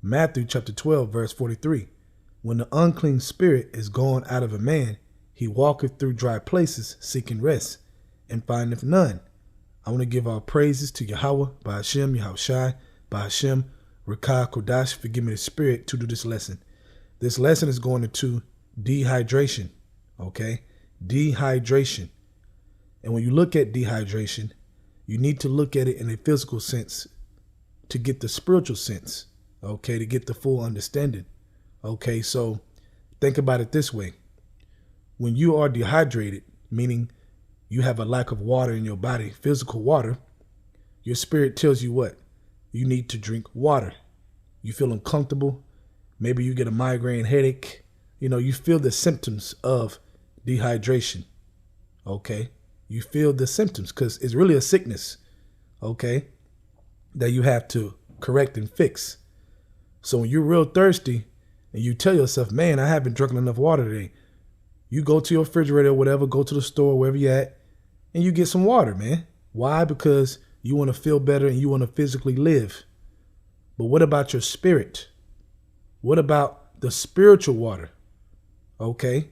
Matthew chapter 12, verse 43. When the unclean spirit is gone out of a man, he walketh through dry places, seeking rest, and findeth none. I want to give our praises to Yahweh, by Hashem, Yahushai, by Hashem, Rakah, Kodash, forgive me the spirit, to do this lesson. This lesson is going into dehydration, okay? Dehydration. And when you look at dehydration, you need to look at it in a physical sense to get the spiritual sense, okay, to get the full understanding. Okay, so think about it this way. When you are dehydrated, meaning you have a lack of water in your body, physical water, your spirit tells you what? You need to drink water. You feel uncomfortable. Maybe you get a migraine headache. You feel the symptoms of dehydration. Okay, you feel the symptoms because it's really a sickness, okay, that you have to correct and fix. So when you're real thirsty and you tell yourself, man, I haven't drunk enough water today, you go to your refrigerator or whatever, go to the store, wherever you're at, and you get some water, man. Why? Because you want to feel better and you want to physically live. But what about your spirit? What about the spiritual water? Okay,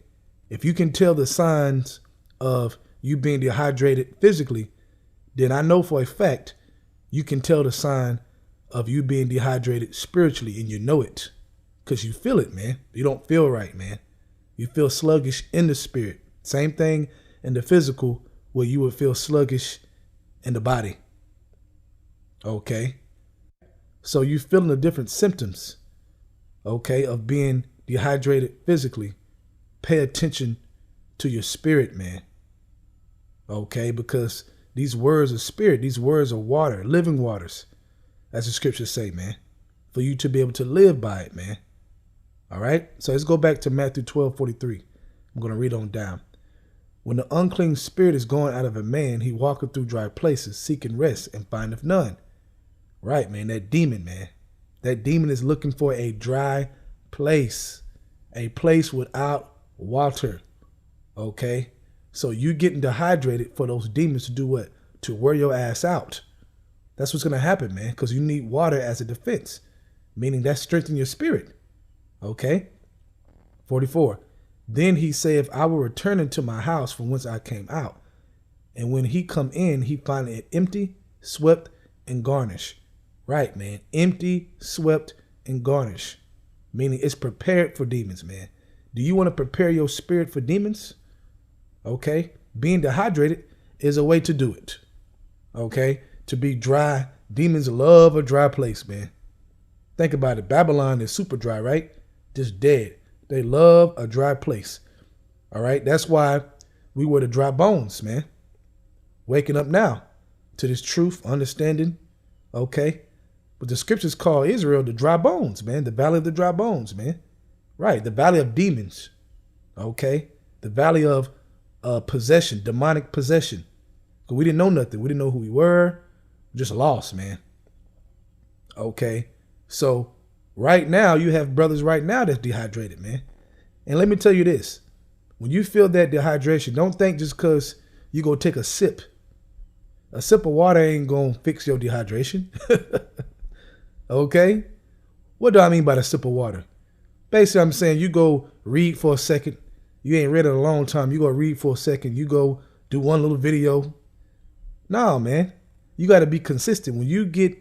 if you can tell the signs of you being dehydrated physically, then I know for a fact you can tell the sign of you being dehydrated spiritually, and you know it because you feel it, man. You don't feel right, man. You feel sluggish in the spirit. Same thing in the physical where you would feel sluggish in the body. Okay. So you're feeling the different symptoms, okay, of being dehydrated physically. Pay attention to your spirit, man. Okay, because these words are spirit. These words are water, living waters, as the scriptures say, man, for you to be able to live by it, man. All right. So let's go back to Matthew 12:43. I'm going to read on down. When the unclean spirit is gone out of a man, he walketh through dry places, seeking rest, and findeth none. Right, man. That demon, man. That demon is looking for a dry place, a place without water. Okay. So you getting dehydrated for those demons to do what? To wear your ass out. That's what's going to happen, man, because you need water as a defense, meaning that strengthens your spirit. Okay. 44. Then he saith, I will return into my house from whence I came out. And when he come in, he find it empty, swept, and garnished. Right, man. Empty, swept, and garnished. Meaning it's prepared for demons, man. Do you want to prepare your spirit for demons? Okay. Being dehydrated is a way to do it. Okay. To be dry. Demons love a dry place, man. Think about it. Babylon is super dry, right? Just dead. They love a dry place. All right. That's why we were the dry bones, man. Waking up now to this truth, understanding. Okay. But the scriptures call Israel the dry bones, man. The valley of the dry bones, man. Right. The valley of demons. Okay. The valley of possession, demonic possession. Because we didn't know nothing. We didn't know who we were. Just lost, man. Okay. So right now, you have brothers right now that's dehydrated, man. And let me tell you this. When you feel that dehydration, don't think just because you go take a sip. A sip of water ain't going to fix your dehydration. Okay? What do I mean by the sip of water? Basically, I'm saying you go read for a second. You ain't read in a long time. You go read for a second. You go do one little video. No, man. You got to be consistent. When you get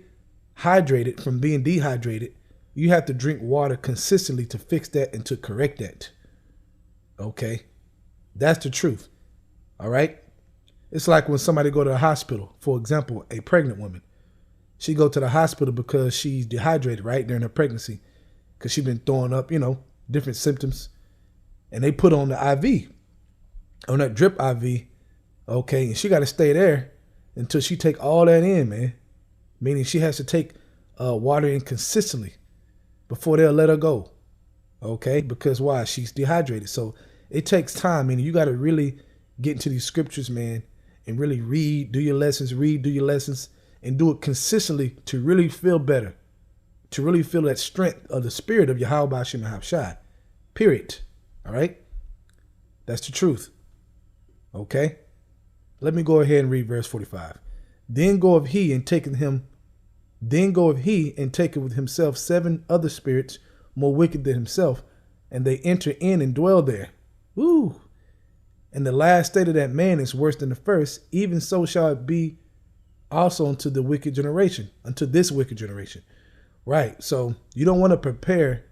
hydrated from being dehydrated, you have to drink water consistently to fix that and to correct that. Okay? That's the truth. All right? It's like when somebody go to the hospital, for example, a pregnant woman. She go to the hospital because she's dehydrated, right, during her pregnancy, because she's been throwing up, different symptoms. And they put on the IV, on that drip IV, okay, and she got to stay there until she take all that in, man. Meaning she has to take water in consistently before they'll let her go, okay? Because why? She's dehydrated. So it takes time, meaning you got to really get into these scriptures, man, and really read, do your lessons, and do it consistently to really feel better, to really feel that strength of the spirit of Yahweh Hashem Yahushai, period. All right? That's the truth. Okay? Let me go ahead and read verse 45. Then goeth he and taketh him Then goeth he and taketh with himself 7 other spirits more wicked than himself, and they enter in and dwell there. Woo! And the last state of that man is worse than the first. Even so shall it be also unto the wicked generation, unto this wicked generation. Right. So you don't want to prepare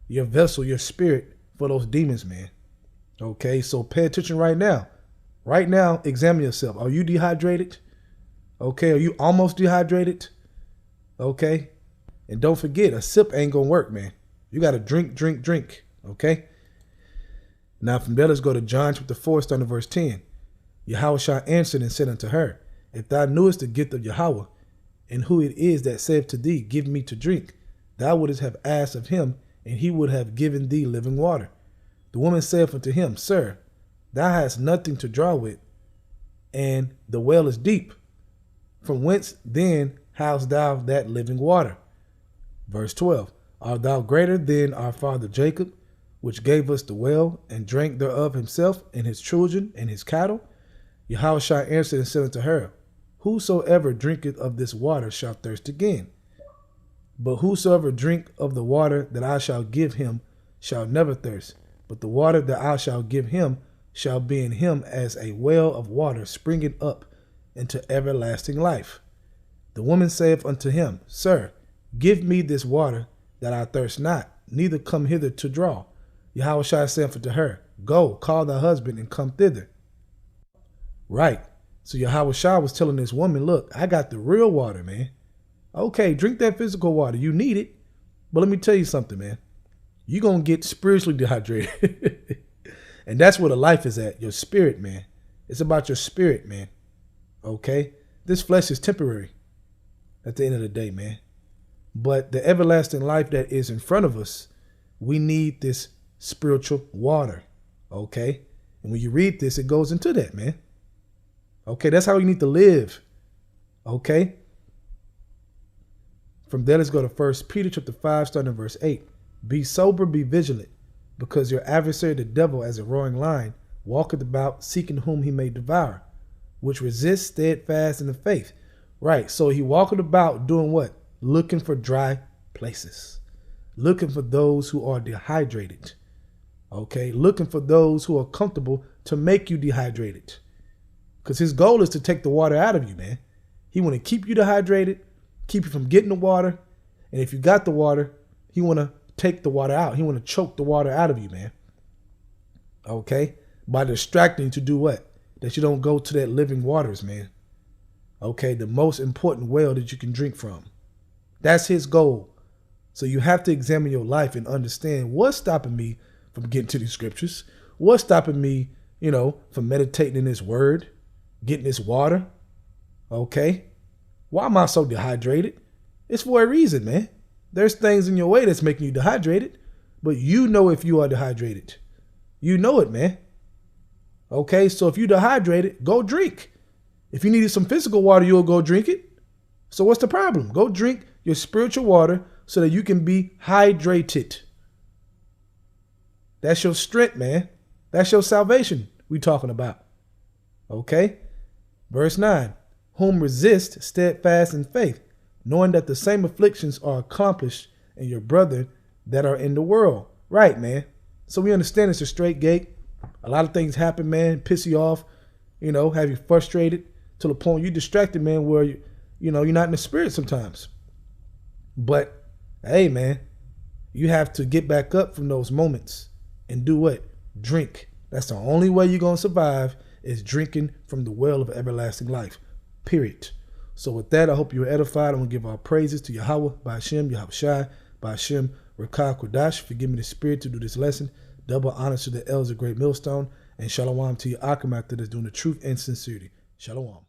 your vessel, your spirit, for those demons, man. Okay. So pay attention right now. Right now, examine yourself. Are you dehydrated? Okay. Are you almost dehydrated? Okay. And don't forget, a sip ain't gonna work, man. You got to drink, drink, drink. Okay. Now from there, let's go to John chapter 4, starting at verse 10. Yahweh answered and said unto her, if thou knewest the gift of Yahweh, and who it is that saith to thee, give me to drink, thou wouldest have asked of him, and he would have given thee living water. The woman saith unto him, Sir, thou hast nothing to draw with, and the well is deep. From whence then hast thou that living water? Verse 12. Art thou greater than our father Jacob, which gave us the well, and drank thereof himself, and his children, and his cattle? Yahweh answered and said unto her, whosoever drinketh of this water shall thirst again. But whosoever drink of the water that I shall give him shall never thirst. But the water that I shall give him shall be in him as a well of water springing up into everlasting life. The woman saith unto him, Sir, give me this water that I thirst not, neither come hither to draw. Yahweh saith unto her, Go, call thy husband and come thither. Right. So Yahweh was telling this woman, look, I got the real water, man. Okay, drink that physical water. You need it. But let me tell you something, man. You're going to get spiritually dehydrated. And that's where the life is at, your spirit, man. It's about your spirit, man. Okay? This flesh is temporary at the end of the day, man. But the everlasting life that is in front of us, we need this spiritual water. Okay? And when you read this, it goes into that, man. Okay, that's how you need to live. Okay? From there, let's go to 1 Peter chapter 5, starting in verse 8. Be sober, be vigilant, because your adversary, the devil, as a roaring lion, walketh about, seeking whom he may devour, which resists steadfast in the faith. Right, so he walketh about doing what? Looking for dry places. Looking for those who are dehydrated. Okay, looking for those who are comfortable to make you dehydrated. Because his goal is to take the water out of you, man. He want to keep you dehydrated, keep you from getting the water. And if you got the water, he want to take the water out. He want to choke the water out of you, man. Okay? By distracting you to do what? That you don't go to that living waters, man. Okay? The most important well that you can drink from. That's his goal. So you have to examine your life and understand what's stopping me from getting to these scriptures. What's stopping me, from meditating in his word. Getting this water. Okay? Why am I so dehydrated? It's for a reason, man. There's things in your way that's making you dehydrated, but you know if you are dehydrated. You know it, man. Okay, so if you're dehydrated, go drink. If you needed some physical water, you'll go drink it. So what's the problem? Go drink your spiritual water so that you can be hydrated. That's your strength, man. That's your salvation we talking about. Okay? Verse 9. Whom resist steadfast in faith, knowing that the same afflictions are accomplished in your brethren that are in the world. Right, man. So we understand it's a straight gate. A lot of things happen, man, piss you off, have you frustrated to the point you're distracted, man, where you're not in the spirit sometimes. But hey, man, you have to get back up from those moments and do what? Drink. That's the only way you're going to survive is drinking from the well of everlasting life. Period. So with that, I hope you were edified. I'm going to give our praises to Yahweh, by Hashem, Yahweh Shai, by Hashem, Rakah Kodash, for giving me the spirit to do this lesson. Double honors to the elders of Great Millstone, and Shalom to your Akim after this, doing the truth and sincerity. Shalom.